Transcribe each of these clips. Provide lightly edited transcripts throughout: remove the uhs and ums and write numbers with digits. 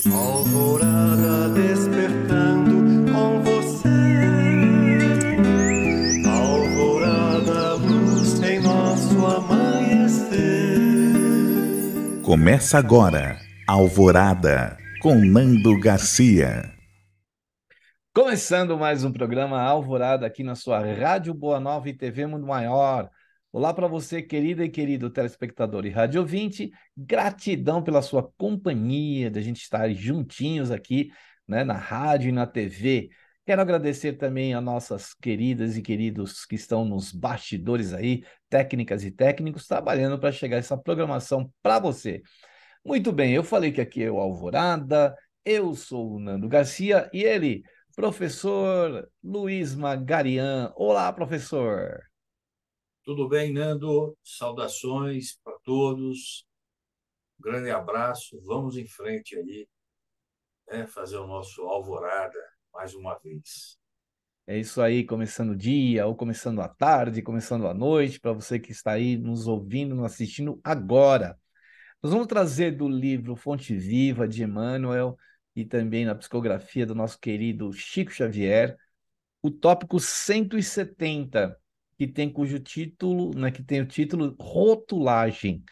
Alvorada despertando com você. Alvorada, luz em nosso amanhecer. Começa agora, Alvorada, com Nando Garcia. Começando mais um programa Alvorada aqui na sua Rádio Boa Nova e TV Mundo Maior. Olá para você, querida e querido telespectador e rádio ouvinte. Gratidão pela sua companhia, da gente estar juntinhos aqui, né, na rádio e na TV. Quero agradecer também a nossas queridas e queridos que estão nos bastidores aí, técnicas e técnicos, trabalhando para chegar essa programação para você. Muito bem, eu falei que aqui é o Alvorada, eu sou o Nando Garcia e ele, professor Luiz Magarian. Olá, professor. Tudo bem, Nando? Saudações para todos. Grande abraço. Vamos em frente aí, né? Fazer o nosso Alvorada mais uma vez. É isso aí, começando o dia, ou começando a tarde, começando a noite, para você que está aí nos ouvindo, nos assistindo agora. Nós vamos trazer do livro Fonte Viva, de Emmanuel, e também na psicografia do nosso querido Chico Xavier, o tópico 170, que tem cujo título, né, que tem o título Rotulagem.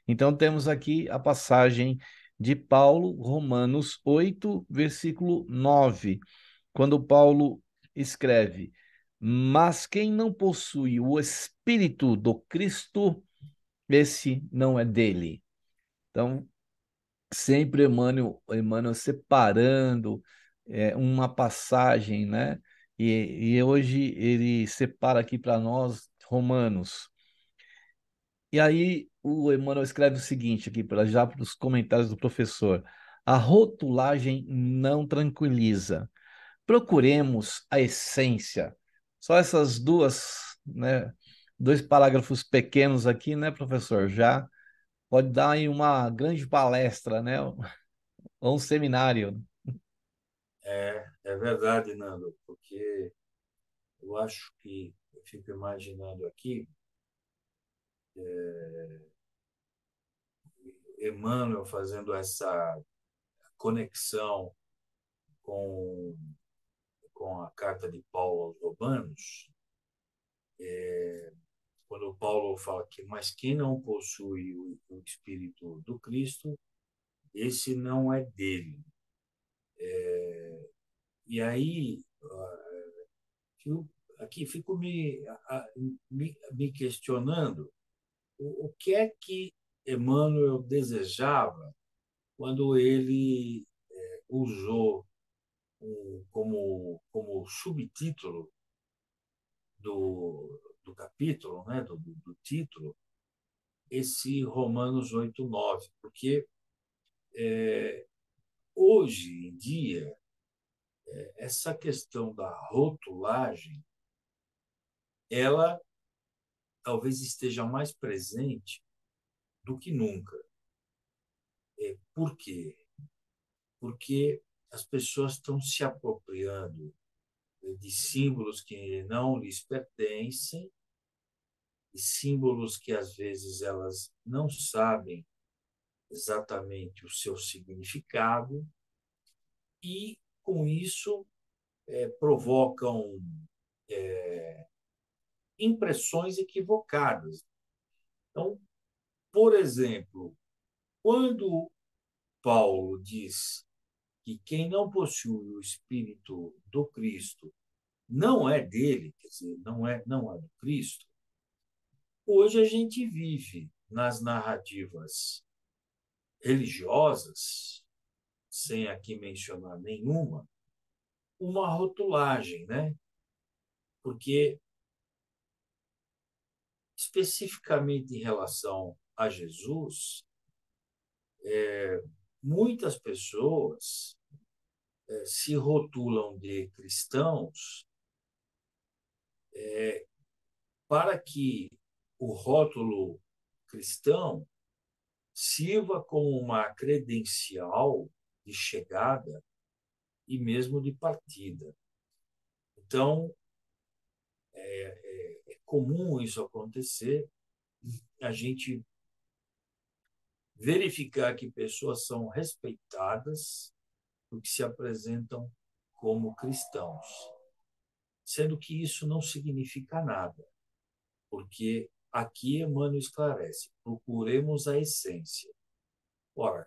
Então temos aqui a passagem de Paulo, Romanos 8, versículo 9, quando Paulo escreve: Mas quem não possui o Espírito do Cristo, esse não é dele. Então, sempre Emmanuel separando uma passagem, né? E hoje ele separa aqui para nós Romanos. E aí o Emmanuel escreve o seguinte aqui, já para os comentários do professor: a rotulagem não tranquiliza. Procuremos a essência. Só essas duas, né? Dois parágrafos pequenos aqui, né, professor? Já pode dar aí uma grande palestra, né? Ou um seminário. É verdade, Nando, porque eu acho que eu fico imaginando aqui Emmanuel fazendo essa conexão com, com a carta de Paulo aos Romanos, quando o Paulo fala que, mas quem não possui o Espírito do Cristo, esse não é dele. E aí, eu aqui fico me questionando o que é que Emmanuel desejava quando ele usou como subtítulo do capítulo, né, do título, esse Romanos 8:9, porque hoje em dia essa questão da rotulagem, ela talvez esteja mais presente do que nunca. Por quê? Porque as pessoas estão se apropriando de símbolos que não lhes pertencem, de símbolos que às vezes elas não sabem exatamente o seu significado, e com isso provocam impressões equivocadas. Então, por exemplo, quando Paulo diz que quem não possui o Espírito do Cristo não é dele, quer dizer, não é do Cristo, hoje a gente vive nas narrativas religiosas, sem aqui mencionar nenhuma, uma rotulagem, né? Porque, especificamente em relação a Jesus, muitas pessoas se rotulam de cristãos para que o rótulo cristão sirva como uma credencial de chegada e mesmo de partida. Então, é comum isso acontecer, a gente verificar que pessoas são respeitadas, porque se apresentam como cristãos, sendo que isso não significa nada, porque aqui Emmanuel esclarece: procuremos a essência. Ora,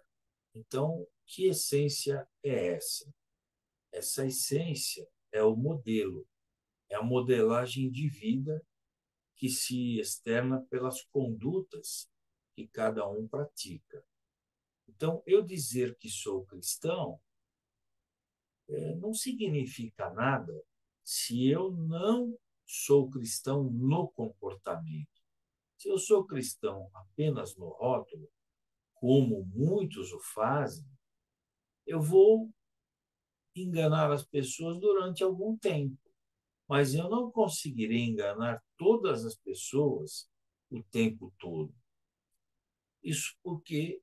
então, que essência é essa? Essa essência é o modelo, é a modelagem de vida que se externa pelas condutas que cada um pratica. Então, eu dizer que sou cristão não significa nada se eu não sou cristão no comportamento. Se eu sou cristão apenas no rótulo, como muitos o fazem, eu vou enganar as pessoas durante algum tempo, mas eu não conseguirei enganar todas as pessoas o tempo todo. Isso porque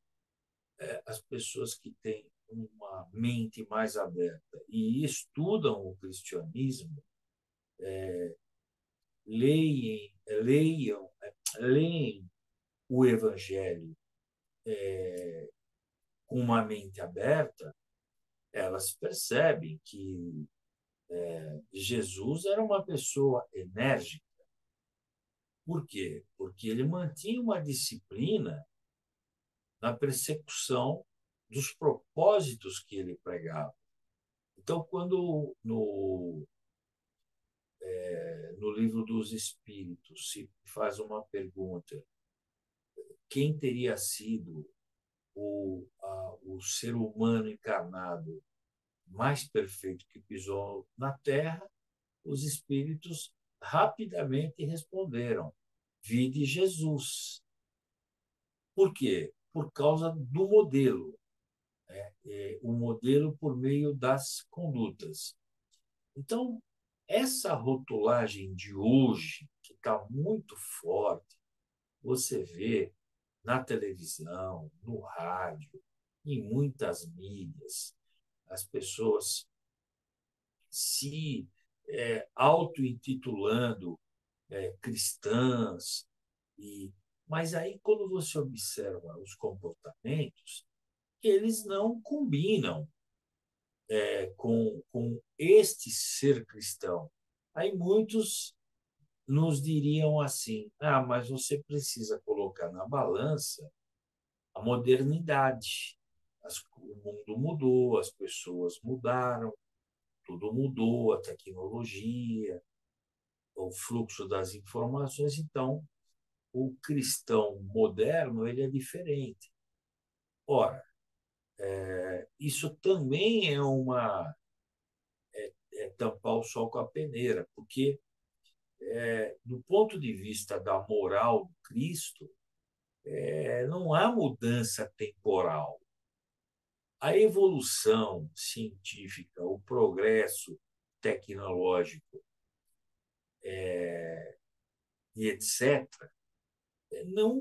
as pessoas que têm uma mente mais aberta e estudam o cristianismo, leem o evangelho com uma mente aberta, elas percebem que Jesus era uma pessoa enérgica. Por quê? Porque ele mantinha uma disciplina na persecução dos propósitos que ele pregava. Então, quando no livro dos Espíritos se faz uma pergunta: quem teria sido o ser humano encarnado mais perfeito que pisou na Terra, os Espíritos rapidamente responderam: vide Jesus. Por quê? Por causa do modelo, o modelo por meio das condutas. Então, essa rotulagem de hoje, que está muito forte, você vê na televisão, no rádio, em muitas mídias, as pessoas se auto-intitulando cristãs, mas aí, quando você observa os comportamentos, eles não combinam com este ser cristão. Aí muitos nos diriam assim: ah, mas você precisa colocar na balança a modernidade. O mundo mudou, as pessoas mudaram, tudo mudou, a tecnologia, o fluxo das informações. Então, o cristão moderno ele é diferente. Ora, isso também é tampar o sol com a peneira, porque do ponto de vista da moral do Cristo, não há mudança temporal. A evolução científica, o progresso tecnológico e etc., não,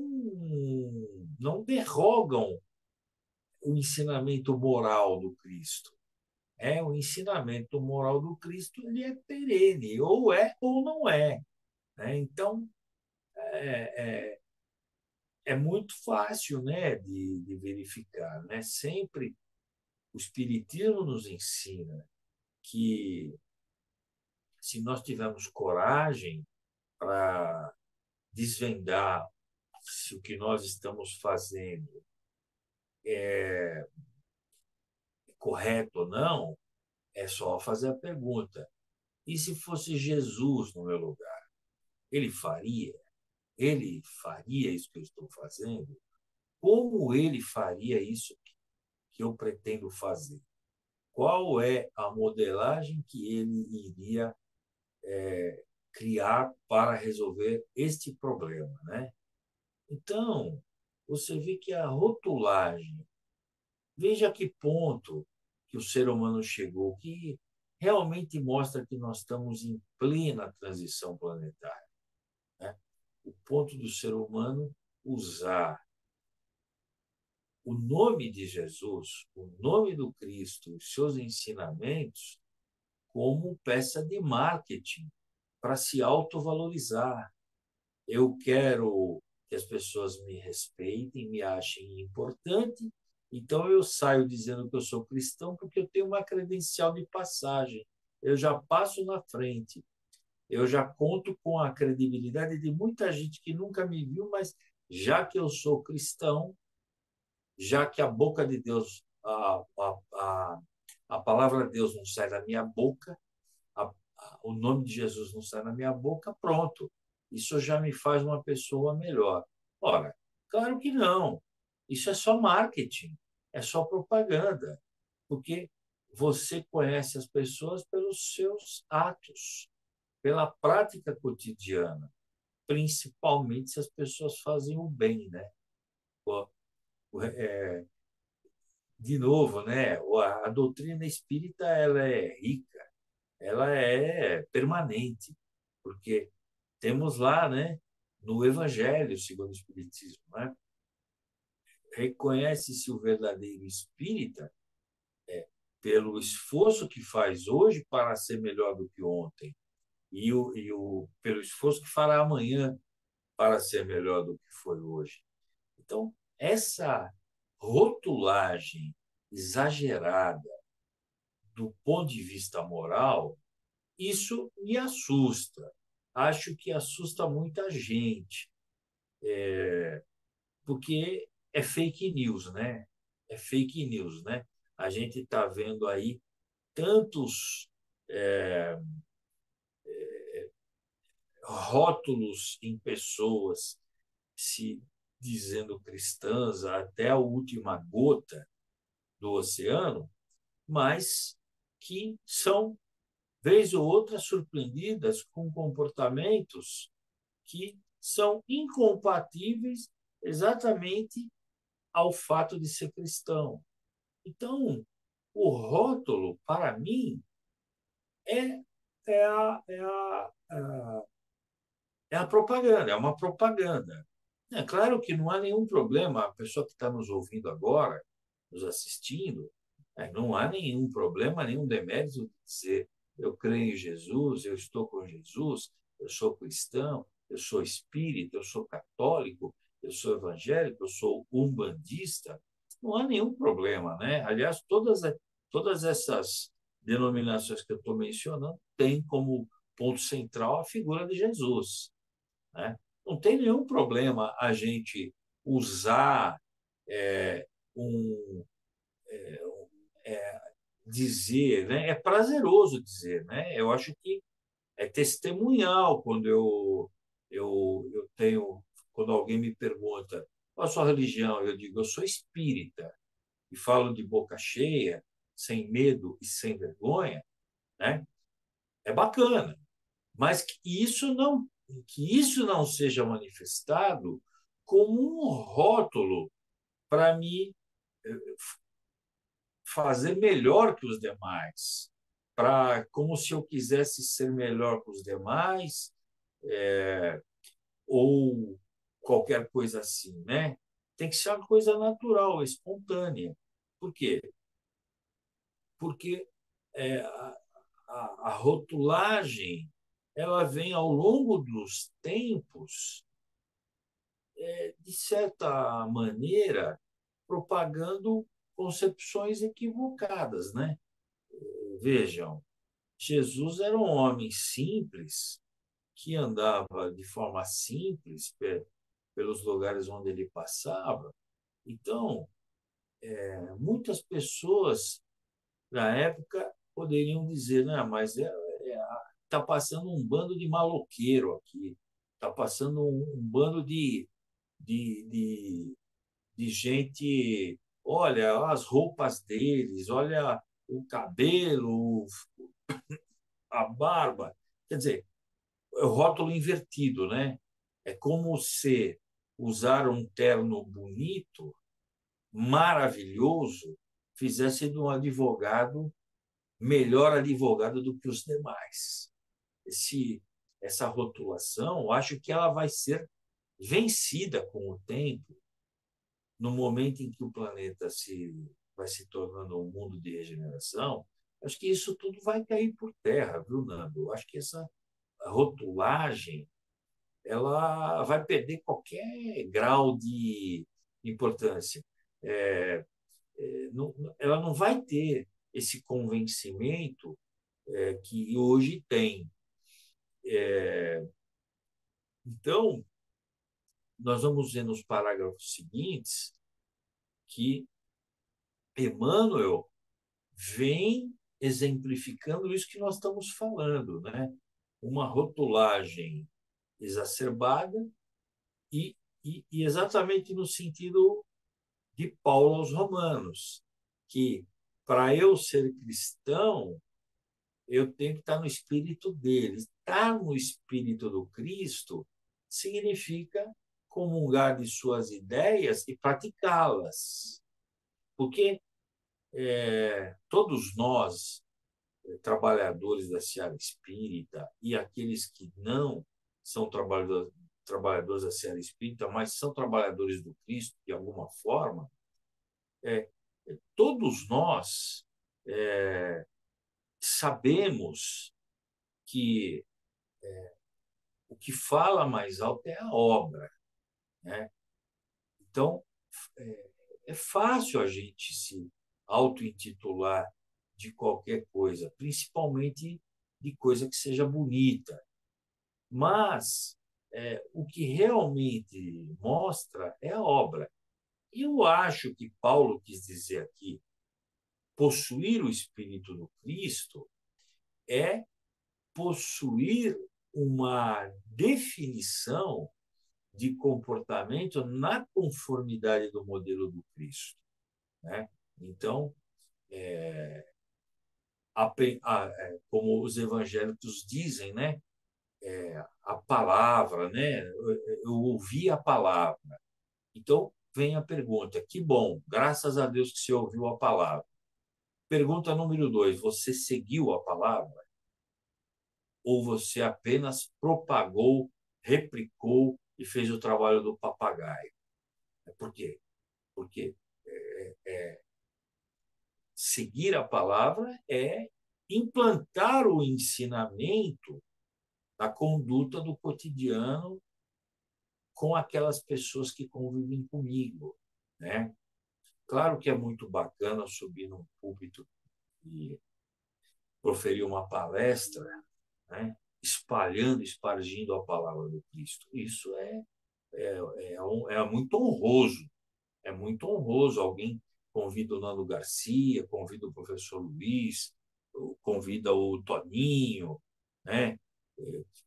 não derrogam o ensinamento moral do Cristo. O ensinamento moral do Cristo ele é perene, ou é ou não é. Né? Então, é muito fácil, né, de verificar. Né? Sempre o Espiritismo nos ensina que, se nós tivermos coragem para desvendar se o que nós estamos fazendo é correto ou não, é só fazer a pergunta: e se fosse Jesus no meu lugar? Ele faria? Ele faria isso que eu estou fazendo? Como ele faria isso que eu pretendo fazer? Qual é a modelagem que ele iria criar para resolver este problema, né? Então, você vê que a rotulagem, veja a que ponto que o ser humano chegou, que realmente mostra que nós estamos em plena transição planetária. Né? O ponto do ser humano usar o nome de Jesus, o nome do Cristo, os seus ensinamentos, como peça de marketing para se autovalorizar. Eu quero que as pessoas me respeitem, me achem importante, Então, eu saio dizendo que eu sou cristão porque eu tenho uma credencial de passagem. Eu já passo na frente. Eu já conto com a credibilidade de muita gente que nunca me viu, mas já que eu sou cristão, já que a boca de Deus, a palavra de Deus não sai da minha boca, o nome de Jesus não sai da minha boca, pronto. Isso já me faz uma pessoa melhor. Ora, claro que não. Isso é só marketing, é só propaganda, porque você conhece as pessoas pelos seus atos, pela prática cotidiana, principalmente se as pessoas fazem o bem, né? De novo, né? A doutrina espírita ela é rica, ela é permanente, porque temos lá, né, no Evangelho segundo o Espiritismo, né, reconhece-se o verdadeiro espírita pelo esforço que faz hoje para ser melhor do que ontem pelo esforço que fará amanhã para ser melhor do que foi hoje. Então, essa rotulagem exagerada do ponto de vista moral, isso me assusta. Acho que assusta muita gente, porque é fake news, né? É fake news, né? A gente está vendo aí tantos rótulos em pessoas se dizendo cristãs até a última gota do oceano, mas que são, vez ou outra, surpreendidas com comportamentos que são incompatíveis exatamente ao fato de ser cristão. Então, o rótulo, para mim, é, é, a, é, é a propaganda, é uma propaganda. É claro que não há nenhum problema, a pessoa que está nos ouvindo agora, nos assistindo, não há nenhum problema, nenhum demérito de dizer eu creio em Jesus, eu estou com Jesus, eu sou cristão, eu sou espírita, eu sou católico, eu sou evangélico, eu sou umbandista. Não há nenhum problema, né? Aliás, todas essas denominações que eu estou mencionando têm como ponto central a figura de Jesus, né? Não tem nenhum problema a gente usar um dizer, né? É prazeroso dizer, né? Eu acho que é testemunhal quando eu tenho, quando alguém me pergunta qual a sua religião, eu digo eu sou espírita e falo de boca cheia, sem medo e sem vergonha, né? É bacana, mas que isso não seja manifestado como um rótulo para me fazer melhor que os demais, para como se eu quisesse ser melhor que os demais, ou qualquer coisa assim, né? Tem que ser uma coisa natural, espontânea. Por quê? Porque a rotulagem ela vem ao longo dos tempos, de certa maneira, propagando concepções equivocadas, né? Vejam, Jesus era um homem simples que andava de forma simples pelos lugares onde ele passava. Então, muitas pessoas na época poderiam dizer, não, mas está passando um bando de maloqueiro aqui, está passando um bando de, de gente, olha as roupas deles, olha o cabelo, a barba. Quer dizer, é o rótulo invertido, né? É como se usar um terno bonito, maravilhoso, fizesse de um advogado melhor advogado do que os demais. Essa rotulação, eu acho que ela vai ser vencida com o tempo, no momento em que o planeta vai se tornando um mundo de regeneração. Acho que isso tudo vai cair por terra, viu, Nando? Eu acho que essa rotulagem ela vai perder qualquer grau de importância. ela não vai ter esse convencimento que hoje tem. Então, nós vamos ver nos parágrafos seguintes que Emmanuel vem exemplificando isso que nós estamos falando, né? Uma rotulagem exacerbada e, e exatamente no sentido de Paulo aos Romanos, que para eu ser cristão, eu tenho que estar no espírito dele. Estar no espírito do Cristo significa comungar de suas ideias e praticá-las. Porque todos nós, trabalhadores da seara espírita e aqueles que não são trabalhadores da seara espírita, mas são trabalhadores do Cristo de alguma forma, todos nós sabemos que o que fala mais alto é a obra, né? Então, é fácil a gente se auto-intitular de qualquer coisa, principalmente de coisa que seja bonita. Mas o que realmente mostra é a obra. E eu acho que Paulo quis dizer aqui, possuir o Espírito do Cristo é possuir uma definição de comportamento na conformidade do modelo do Cristo, né? Então, como os evangélicos dizem, né? A palavra, né? Eu ouvi a palavra. Então, vem a pergunta: que bom, graças a Deus que você ouviu a palavra. Pergunta número 2: você seguiu a palavra? Ou você apenas propagou, replicou e fez o trabalho do papagaio? Por quê? Porque seguir a palavra é implantar o ensinamento da conduta do cotidiano com aquelas pessoas que convivem comigo, né? Claro que é muito bacana subir num púlpito e proferir uma palestra, né? Espargindo a palavra do Cristo. Isso é muito honroso. É muito honroso. Alguém convida o Nando Garcia, convida o professor Luiz, convida o Toninho, né?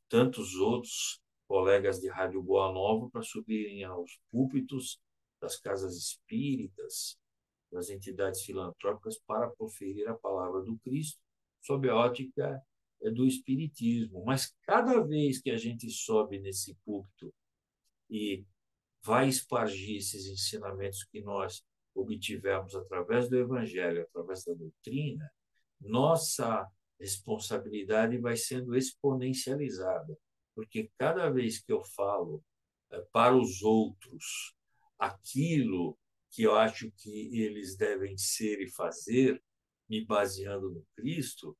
Tantos outros colegas de Rádio Boa Nova para subirem aos púlpitos das casas espíritas, das entidades filantrópicas, para proferir a palavra do Cristo sob a ótica do Espiritismo. Mas cada vez que a gente sobe nesse púlpito e vai espargir esses ensinamentos que nós obtivemos através do Evangelho, através da doutrina, nossa responsabilidade vai sendo exponencializada, porque cada vez que eu falo para os outros aquilo que eu acho que eles devem ser e fazer, me baseando no Cristo,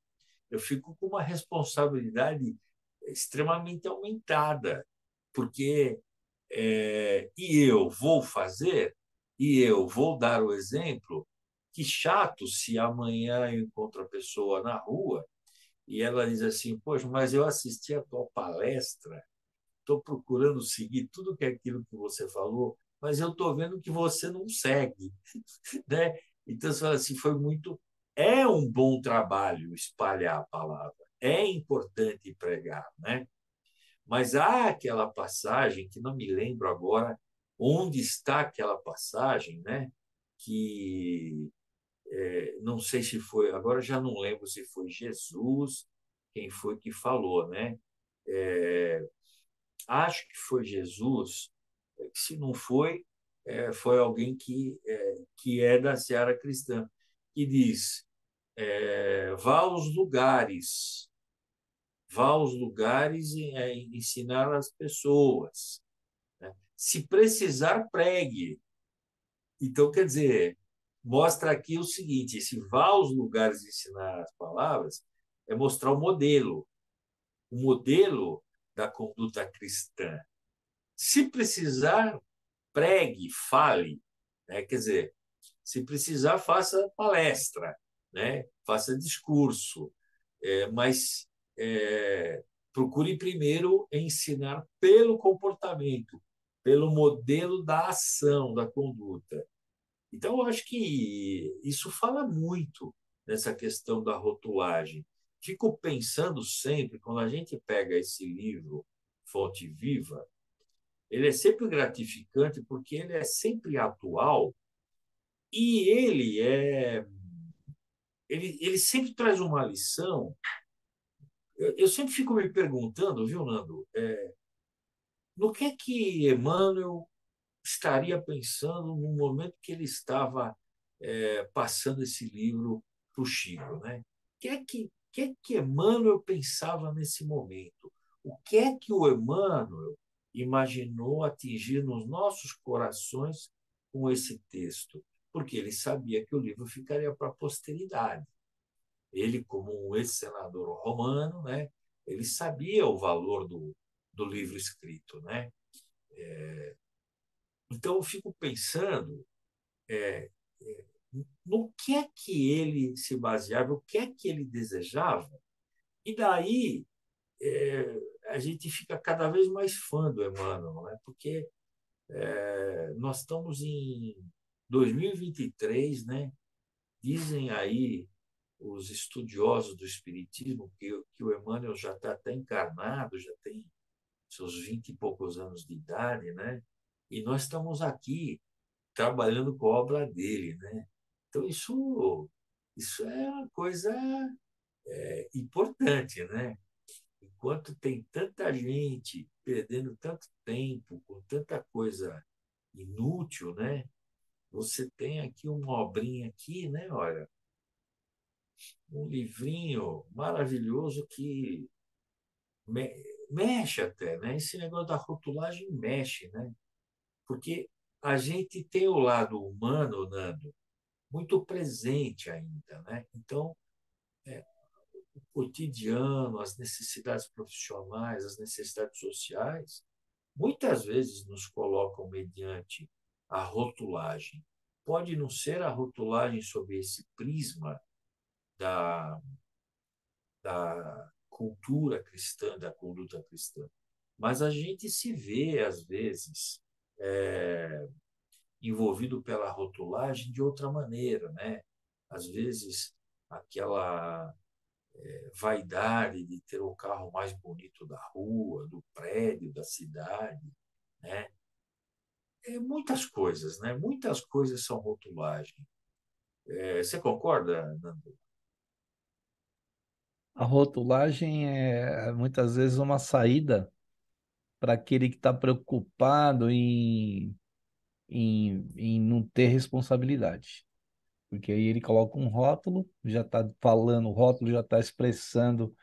eu fico com uma responsabilidade extremamente aumentada, porque e eu vou fazer, e eu vou dar o exemplo. Que chato se amanhã eu encontro a pessoa na rua e ela diz assim: poxa, mas eu assisti a tua palestra, estou procurando seguir tudo que é aquilo que você falou, mas eu estou vendo que você não segue, né? Então, você fala assim, foi muito... É um bom trabalho espalhar a palavra, é importante pregar, né? Mas há aquela passagem, que não me lembro agora onde está aquela passagem, né? Que não sei se foi, agora já não lembro se foi Jesus, quem foi que falou, né? Acho que foi Jesus, se não foi, foi alguém que é da seara cristã, que diz: vá aos lugares e ensinar as pessoas, né? Se precisar, pregue. Então, quer dizer, mostra aqui o seguinte: se vá aos lugares ensinar as palavras, é mostrar o modelo da conduta cristã. Se precisar, pregue, fale, né? Quer dizer, Se precisar, faça palestra, né? Faça discurso, mas procure primeiro ensinar pelo comportamento, pelo modelo da ação, da conduta. Então, eu acho que isso fala muito nessa questão da rotulagem. Fico pensando sempre, quando a gente pega esse livro, Fonte Viva, ele é sempre gratificante porque ele é sempre atual e ele sempre traz uma lição. Eu sempre fico me perguntando, viu, Nando, no que Emmanuel estaria pensando no momento que ele estava passando esse livro para o Chico, né? O que é que Emmanuel pensava nesse momento? O que é que o Emmanuel imaginou atingir nos nossos corações com esse texto? Porque ele sabia que o livro ficaria para a posteridade. Ele, como um ex-senador romano, né, ele sabia o valor do livro escrito, né? Então, eu fico pensando é, é, no que é que ele se baseava, o que é que ele desejava, e daí a gente fica cada vez mais fã do Emmanuel, né? Porque nós estamos em 2023, né? Dizem aí os estudiosos do Espiritismo que o Emmanuel já está até encarnado, já tem seus 20 e poucos anos de idade, né? E nós estamos aqui trabalhando com a obra dele, né? Então, isso é uma coisa importante, né? Enquanto tem tanta gente perdendo tanto tempo com tanta coisa inútil, né? Você tem aqui uma obrinha aqui, né? Olha, um livrinho maravilhoso que mexe até, né? Esse negócio da rotulagem mexe, né? Porque a gente tem o lado humano, Nando, muito presente ainda, né? Então, o cotidiano, as necessidades profissionais, as necessidades sociais, muitas vezes nos colocam mediante a rotulagem. Pode não ser a rotulagem sob esse prisma da, da cultura cristã, da conduta cristã, mas a gente se vê, às vezes, envolvido pela rotulagem de outra maneira, né? Às vezes, aquela vaidade de ter o carro mais bonito da rua, do prédio, da cidade, né? Muitas coisas, né? Muitas coisas são rotulagem. Você concorda, Nando? A rotulagem é muitas vezes uma saída para aquele que está preocupado em não ter responsabilidade. Porque aí ele coloca um rótulo, já está falando, o rótulo já está expressando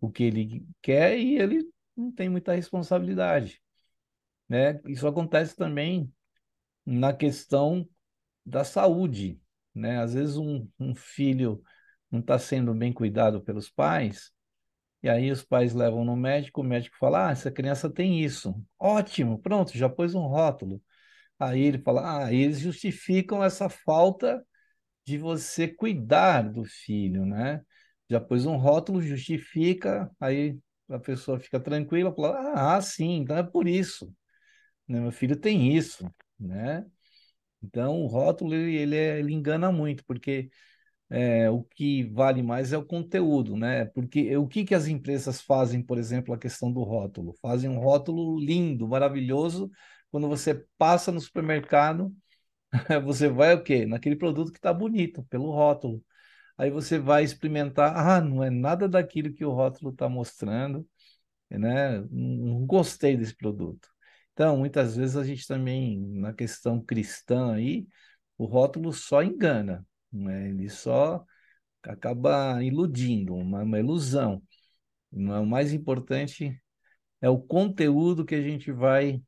o que ele quer e ele não tem muita responsabilidade, né? Isso acontece também na questão da saúde, né? Às vezes um filho não está sendo bem cuidado pelos pais, e aí os pais levam no médico, o médico fala, essa criança tem isso. Ótimo, pronto, já pôs um rótulo. Aí ele fala, eles justificam essa falta de você cuidar do filho, né? Já pôs um rótulo, justifica, aí a pessoa fica tranquila, fala, sim, então é por isso, né? Meu filho tem isso, né? Então o rótulo ele engana muito, porque o que vale mais é o conteúdo, né? Porque o que as empresas fazem, por exemplo, a questão do rótulo? Fazem um rótulo lindo, maravilhoso, quando você passa no supermercado, você vai o quê? Naquele produto que está bonito, pelo rótulo. Aí você vai experimentar, não é nada daquilo que o rótulo está mostrando, né? Não gostei desse produto. Então, muitas vezes a gente também, na questão cristã aí, o rótulo só engana, né? Ele só acaba iludindo, uma ilusão. Não é o mais importante é o conteúdo que a gente vai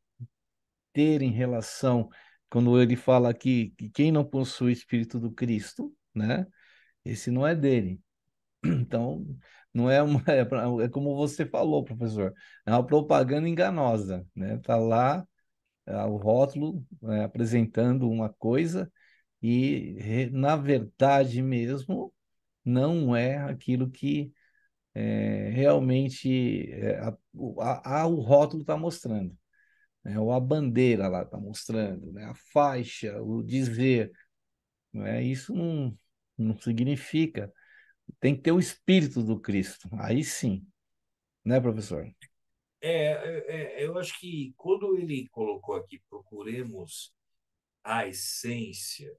ter em relação, quando ele fala aqui que quem não possui o Espírito do Cristo, né? Esse não é dele. Então, não é uma, é como você falou, professor, é uma propaganda enganosa, né? Tá lá o rótulo apresentando uma coisa e, na verdade mesmo, não é aquilo que realmente o rótulo está mostrando, né? Ou a bandeira lá está mostrando, né? A faixa, o dizer, né? Isso não significa. Tem que ter o espírito do Cristo. Aí sim, né, professor? Eu acho que quando ele colocou aqui, procuremos a essência,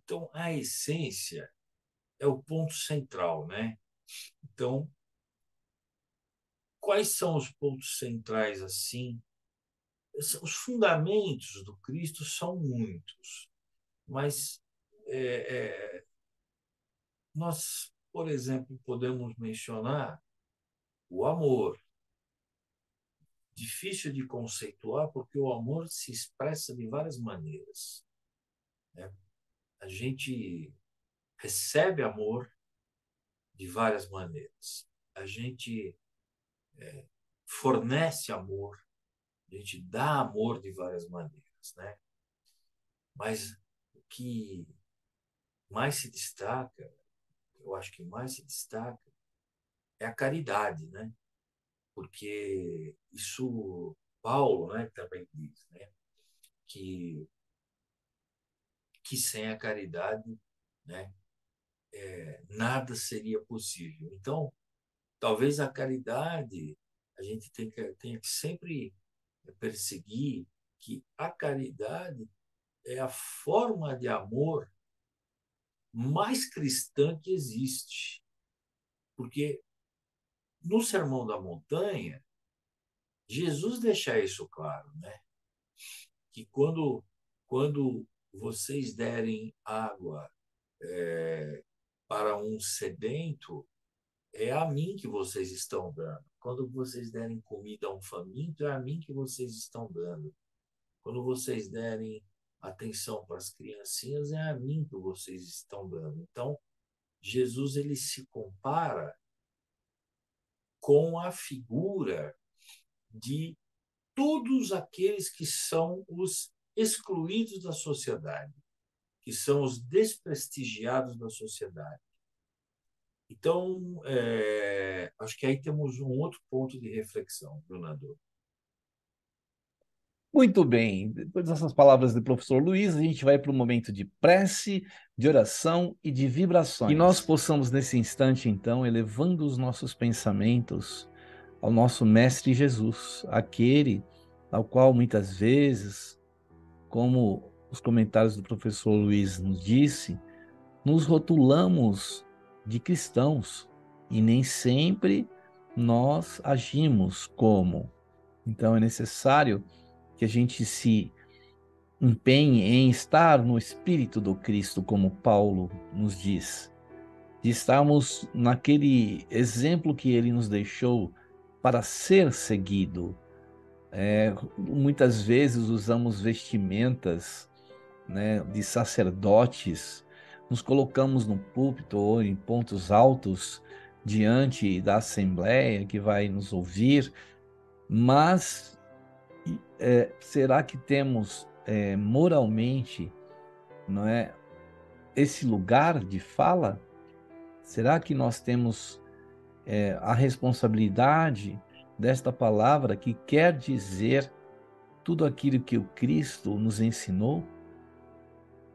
então a essência é o ponto central, né? Então, quais são os pontos centrais assim? Os fundamentos do Cristo são muitos, mas é, é, nós, por exemplo, podemos mencionar o amor. Difícil de conceituar porque o amor se expressa de várias maneiras, né? A gente recebe amor de várias maneiras. A gente fornece amor, a gente dá amor de várias maneiras, né? Mas o que mais se destaca, eu acho que mais se destaca, é a caridade, né? Porque isso Paulo, né, também diz, né, que sem a caridade, né, nada seria possível. Então, talvez a caridade a gente tenha que sempre perseguir que a caridade é a forma de amor mais cristã que existe. Porque no Sermão da Montanha, Jesus deixa isso claro, né? Que quando vocês derem água para um sedento, é a mim que vocês estão dando. Quando vocês derem comida a um faminto, é a mim que vocês estão dando. Quando vocês derem atenção para as criancinhas, é a mim que vocês estão dando. Então, Jesus ele se compara com a figura de todos aqueles que são os excluídos da sociedade, que são os desprestigiados da sociedade. Então, acho que aí temos um outro ponto de reflexão, Leonardo. Muito bem. Depois dessas palavras do professor Luiz, a gente vai para o momento de prece, de oração e de vibrações. Que nós possamos, nesse instante, então, elevando os nossos pensamentos ao nosso Mestre Jesus, aquele ao qual muitas vezes, como os comentários do professor Luiz nos disse, nos rotulamos de cristãos e nem sempre nós agimos como. Então é necessário que a gente se empenhe em estar no espírito do Cristo, como Paulo nos diz, de estarmos naquele exemplo que ele nos deixou para ser seguido. Muitas vezes usamos vestimentas, né, de sacerdotes, nos colocamos no púlpito ou em pontos altos diante da assembleia que vai nos ouvir, mas será que temos moralmente, não é, esse lugar de fala? Será que nós temos a responsabilidade desta palavra que quer dizer tudo aquilo que o Cristo nos ensinou?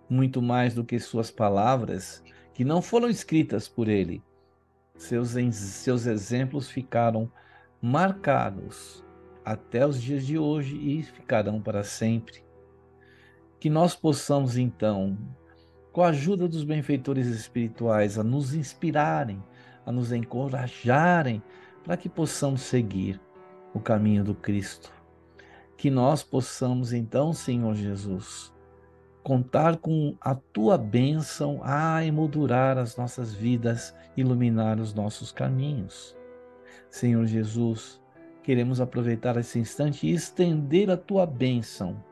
Muito mais do que suas palavras, que não foram escritas por ele. Seus exemplos ficaram marcados até os dias de hoje e ficarão para sempre. Que nós possamos, então, com a ajuda dos benfeitores espirituais, a nos inspirarem, a nos encorajarem, para que possamos seguir o caminho do Cristo. Que nós possamos, então, Senhor Jesus, contar com a tua bênção a emoldurar as nossas vidas, iluminar os nossos caminhos. Senhor Jesus, queremos aproveitar esse instante e estender a tua bênção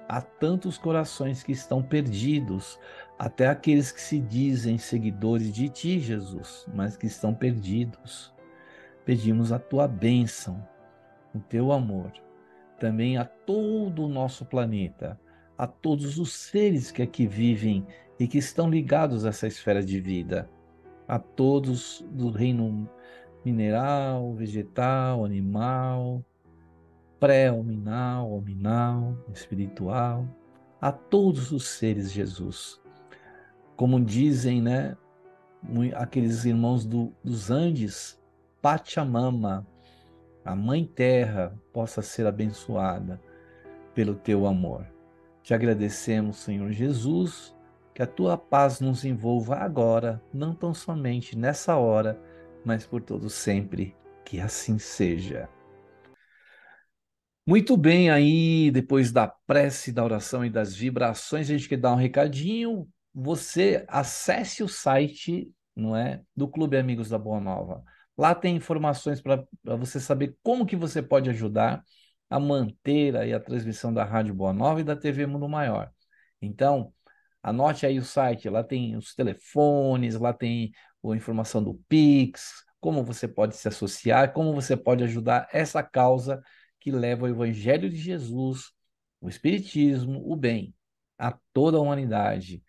a tantos corações que estão perdidos, até aqueles que se dizem seguidores de ti, Jesus, mas que estão perdidos. Pedimos a tua bênção, o teu amor, também a todo o nosso planeta, a todos os seres que aqui vivem e que estão ligados a essa esfera de vida, a todos do reino mineral, vegetal, animal, pré-hominal, hominal, espiritual, a todos os seres, Jesus. Como dizem, né, aqueles irmãos dos Andes, Pachamama, a Mãe Terra, possa ser abençoada pelo teu amor. Te agradecemos, Senhor Jesus, que a tua paz nos envolva agora, não tão somente nessa hora, mas por todo sempre. Que assim seja. Muito bem, aí, depois da prece, da oração e das vibrações, a gente quer dar um recadinho. Você acesse o site, não é, do Clube Amigos da Boa Nova. Lá tem informações para você saber como que você pode ajudar a manter aí a transmissão da Rádio Boa Nova e da TV Mundo Maior. Então, anote aí o site, lá tem os telefones, lá tem a informação do Pix, como você pode se associar, como você pode ajudar essa causa que leva o Evangelho de Jesus, o Espiritismo, o bem a toda a humanidade,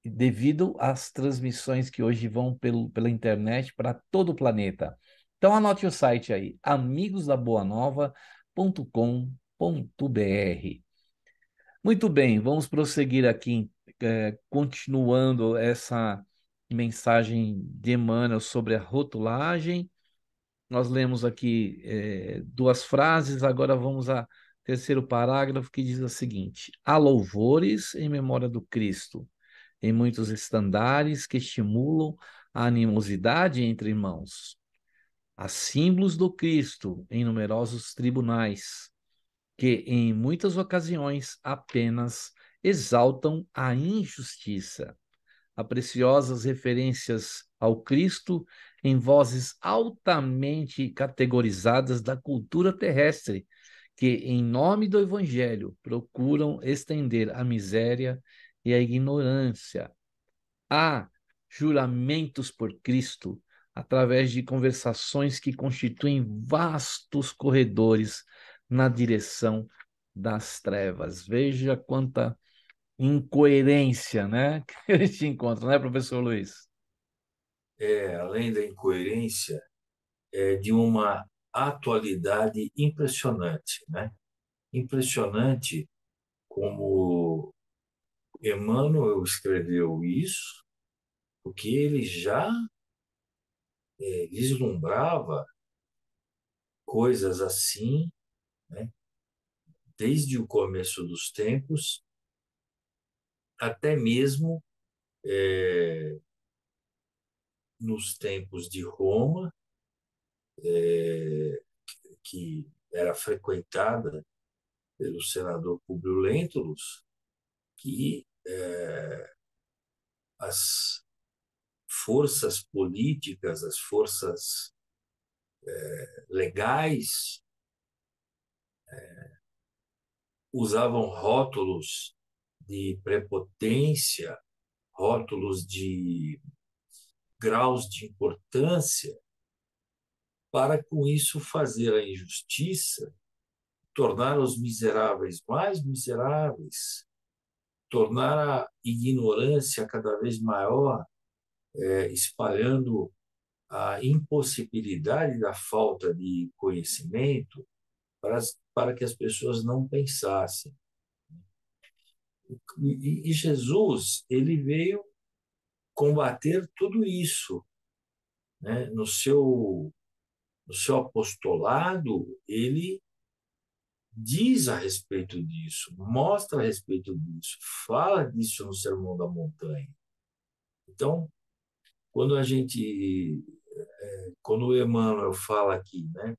devido às transmissões que hoje vão pela internet para todo o planeta. Então anote o site aí, amigosdaboanova.com.br. Muito bem, vamos prosseguir aqui, continuando essa mensagem de Emmanuel sobre a rotulagem. Nós lemos aqui duas frases, agora vamos ao terceiro parágrafo que diz o seguinte: há louvores em memória do Cristo, em muitos estandares que estimulam a animosidade entre irmãos. Há símbolos do Cristo em numerosos tribunais, que em muitas ocasiões apenas exaltam a injustiça. Há preciosas referências ao Cristo em vozes altamente categorizadas da cultura terrestre, que, em nome do Evangelho, procuram estender a miséria e a ignorância. Há juramentos por Cristo, através de conversações que constituem vastos corredores na direção das trevas. Veja quanta incoerência, né, que a gente encontra, né, professor Luiz? Além da incoerência, de uma atualidade impressionante, né? Impressionante como Emmanuel escreveu isso, porque ele já vislumbrava coisas assim, né? Desde o começo dos tempos, até mesmo nos tempos de Roma, que era frequentada pelo senador Publio Lentulus, que as forças políticas, as forças legais usavam rótulos de prepotência, rótulos de graus de importância, para com isso fazer a injustiça, tornar os miseráveis mais miseráveis, tornar a ignorância cada vez maior, espalhando a impossibilidade da falta de conhecimento para que as pessoas não pensassem. E Jesus, ele veio combater tudo isso, né? No seu apostolado, ele diz a respeito disso, mostra a respeito disso, fala disso no Sermão da Montanha. Então, quando quando o Emmanuel fala aqui, né,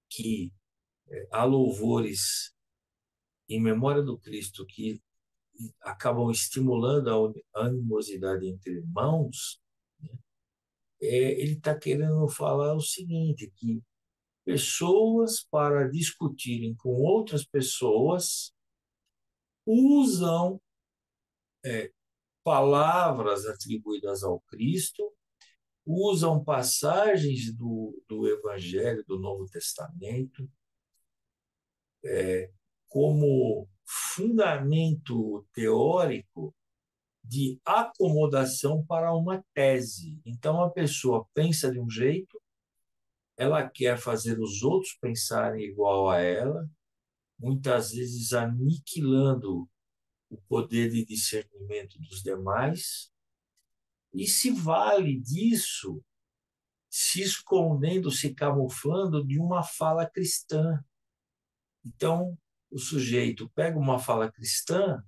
que há louvores em memória do Cristo que acabam estimulando a animosidade entre irmãos, né, ele está querendo falar o seguinte, que pessoas, para discutirem com outras pessoas, usam palavras atribuídas ao Cristo, usam passagens do Evangelho, do Novo Testamento, como fundamento teórico de acomodação para uma tese. Então, a pessoa pensa de um jeito, ela quer fazer os outros pensarem igual a ela, muitas vezes aniquilando o poder de discernimento dos demais, e se vale disso, se escondendo, se camuflando de uma fala cristã. Então, o sujeito pega uma fala cristã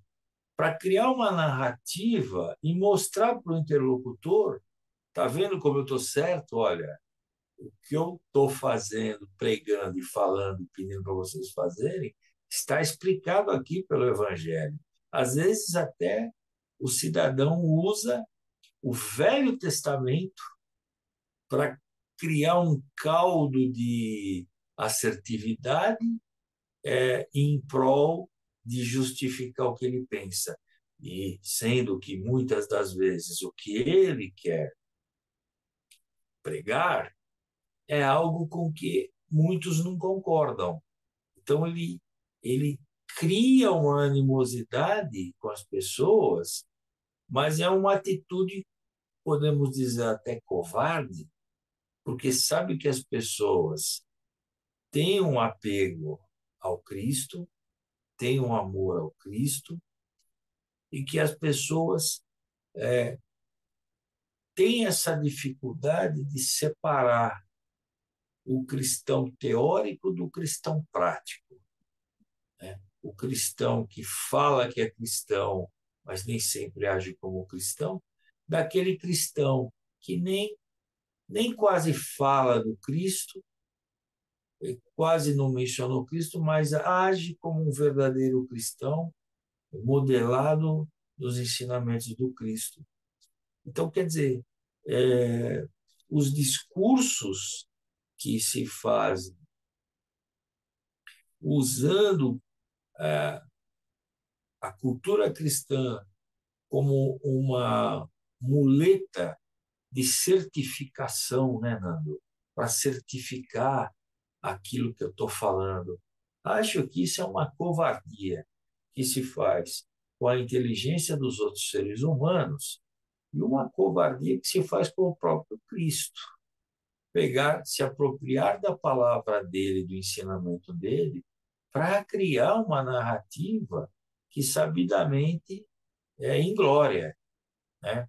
para criar uma narrativa e mostrar para o interlocutor: tá vendo como eu estou certo? Olha, o que eu estou fazendo, pregando e falando, pedindo para vocês fazerem, está explicado aqui pelo Evangelho. Às vezes, até o cidadão usa o Velho Testamento para criar um caldo de assertividade em prol de justificar o que ele pensa. E sendo que muitas das vezes o que ele quer pregar é algo com que muitos não concordam. Então ele cria uma animosidade com as pessoas, mas é uma atitude, podemos dizer, até covarde, porque sabe que as pessoas têm um apego ao Cristo, têm um amor ao Cristo, e que as pessoas têm essa dificuldade de separar o cristão teórico do cristão prático, né? O cristão que fala que é cristão, mas nem sempre age como cristão, daquele cristão que nem quase fala do Cristo, quase não menciona o Cristo, mas age como um verdadeiro cristão, modelado nos ensinamentos do Cristo. Então, quer dizer, os discursos que se fazem usando a cultura cristã como uma muleta de certificação, né, Nando? Para certificar aquilo que eu estou falando. Acho que isso é uma covardia que se faz com a inteligência dos outros seres humanos e uma covardia que se faz com o próprio Cristo. Pegar, se apropriar da palavra dele, do ensinamento dele, para criar uma narrativa que sabidamente é inglória, né?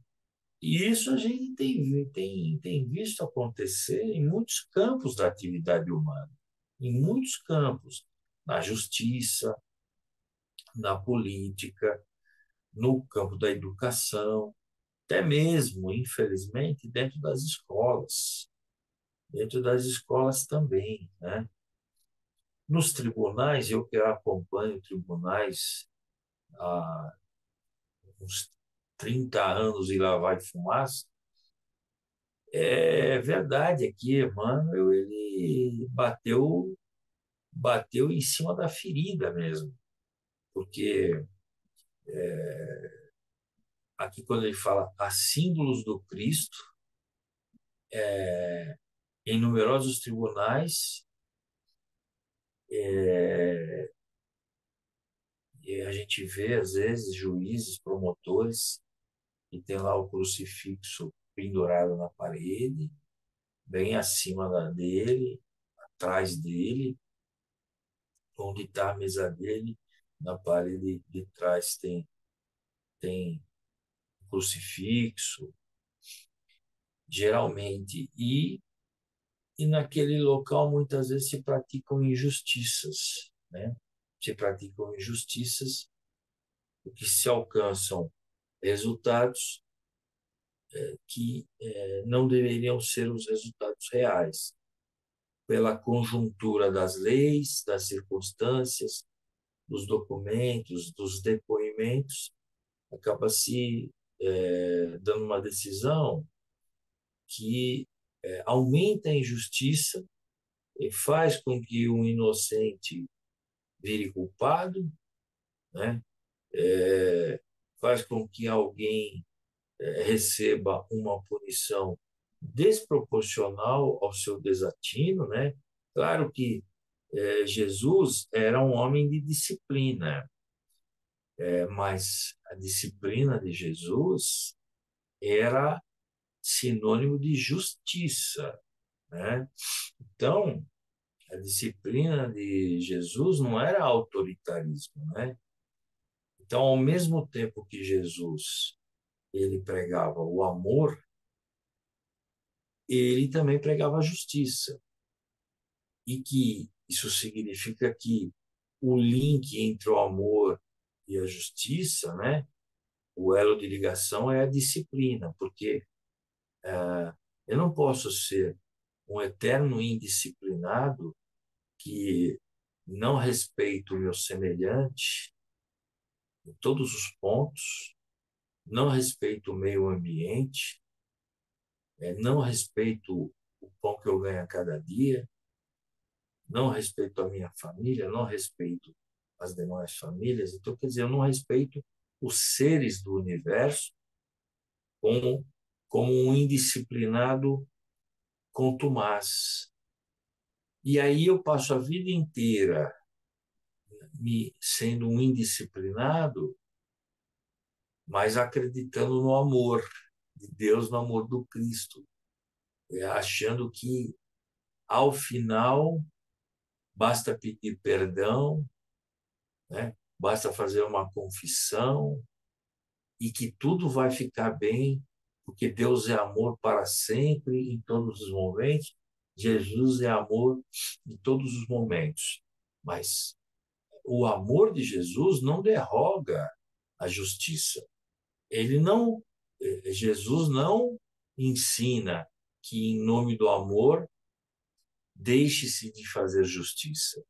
E isso a gente tem visto acontecer em muitos campos da atividade humana, em muitos campos, na justiça, na política, no campo da educação, até mesmo, infelizmente, dentro das escolas também, né? Nos tribunais, eu que acompanho tribunais há uns 30 anos e lá vai fumaça, é verdade aqui, Emmanuel, ele bateu em cima da ferida mesmo, porque aqui quando ele fala a símbolos do Cristo, em numerosos tribunais, e a gente vê, às vezes, juízes, promotores, que tem lá o crucifixo pendurado na parede, bem acima dele, atrás dele, onde está a mesa dele, na parede de trás tem um crucifixo, geralmente, e naquele local muitas vezes se praticam injustiças, né? Se praticam injustiças porque se alcançam resultados que não deveriam ser os resultados reais, pela conjuntura das leis, das circunstâncias, dos documentos, dos depoimentos, acaba se dando uma decisão que aumenta a injustiça e faz com que um inocente vire culpado, né? Faz com que alguém receba uma punição desproporcional ao seu desatino, né? Claro que Jesus era um homem de disciplina, mas a disciplina de Jesus era sinônimo de justiça, né? Então, a disciplina de Jesus não era autoritarismo, né? Então, ao mesmo tempo que Jesus ele pregava o amor, ele também pregava a justiça. E que isso significa que o link entre o amor e a justiça, né? O elo de ligação é a disciplina, porque eu não posso ser um eterno indisciplinado que não respeito o meu semelhante em todos os pontos, não respeito o meio ambiente, não respeito o pão que eu ganho a cada dia, não respeito a minha família, não respeito as demais famílias. Então, quer dizer, eu não respeito os seres do universo como um indisciplinado contumaz. E aí eu passo a vida inteira me sendo um indisciplinado, mas acreditando no amor de Deus, no amor do Cristo, achando que ao final basta pedir perdão, né? Basta fazer uma confissão e que tudo vai ficar bem, porque Deus é amor para sempre, em todos os momentos. Jesus é amor em todos os momentos. Mas o amor de Jesus não derroga a justiça. Jesus não ensina que em nome do amor deixe-se de fazer justiça.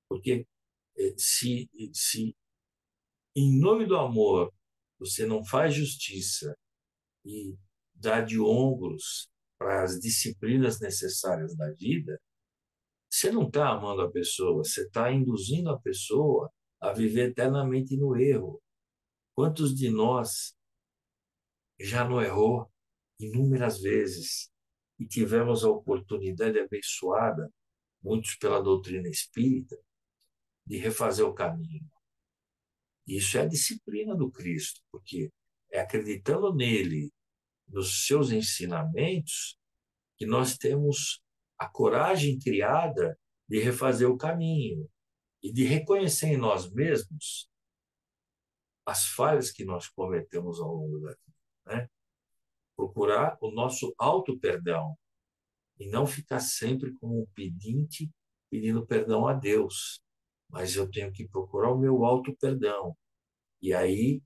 Porque se em nome do amor você não faz justiça e dá de ombros para as disciplinas necessárias da vida, você não está amando a pessoa, você está induzindo a pessoa a viver eternamente no erro. Quantos de nós já não errou inúmeras vezes e tivemos a oportunidade abençoada, muitos pela doutrina espírita, de refazer o caminho? Isso é a disciplina do Cristo, porque é acreditando nele, nos seus ensinamentos, que nós temos a coragem criada de refazer o caminho e de reconhecer em nós mesmos as falhas que nós cometemos ao longo da vida, né? Procurar o nosso auto-perdão e não ficar sempre como um pedinte pedindo perdão a Deus, mas eu tenho que procurar o meu auto-perdão. E aí,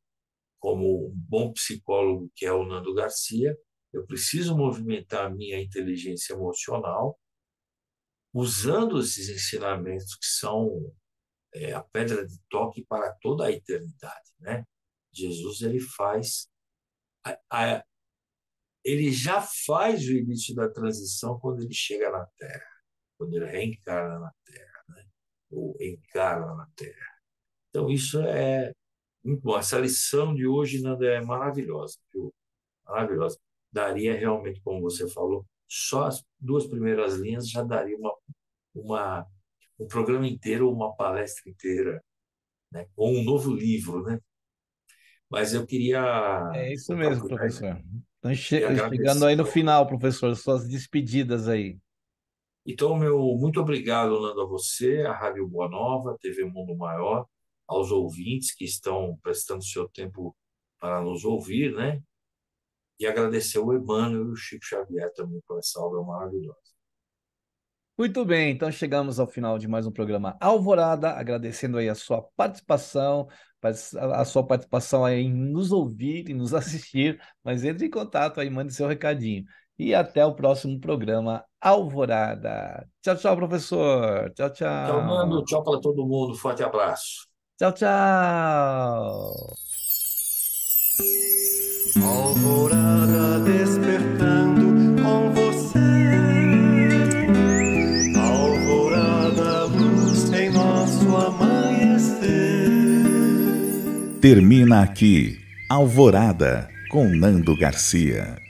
como um bom psicólogo que é o Nando Garcia, eu preciso movimentar a minha inteligência emocional usando esses ensinamentos que são a pedra de toque para toda a eternidade, né? Jesus ele já faz o início da transição quando ele chega na Terra, quando ele reencarna na Terra, né? Ou encarna na Terra. Então isso é muito bom. Essa lição de hoje, Nanda, é maravilhosa, viu? Maravilhosa. Daria realmente, como você falou, só as 2 primeiras linhas já daria um programa inteiro, uma palestra inteira, né? Ou um novo livro, né? Mas eu queria É isso mesmo, aproveitar professor. Então, e chegando agradecer. aí no final, professor, suas despedidas aí. Então, muito obrigado, Nando, a você, a Rádio Boa Nova, TV Mundo Maior, aos ouvintes que estão prestando seu tempo para nos ouvir, né? E agradecer o Emmanuel e o Chico Xavier também por essa obra maravilhosa. Muito bem, então chegamos ao final de mais um programa Alvorada, agradecendo aí a sua participação, a sua participação aí em nos ouvir e nos assistir, mas entre em contato aí, mande seu recadinho. E até o próximo programa Alvorada. Tchau, tchau, professor. Tchau, Tchau, Nando. tchau. Tchau para todo mundo. Forte abraço. Tchau, tchau. Alvorada despertando com você. Alvorada, luz em nosso amanhecer. Termina aqui Alvorada com Nando Garcia.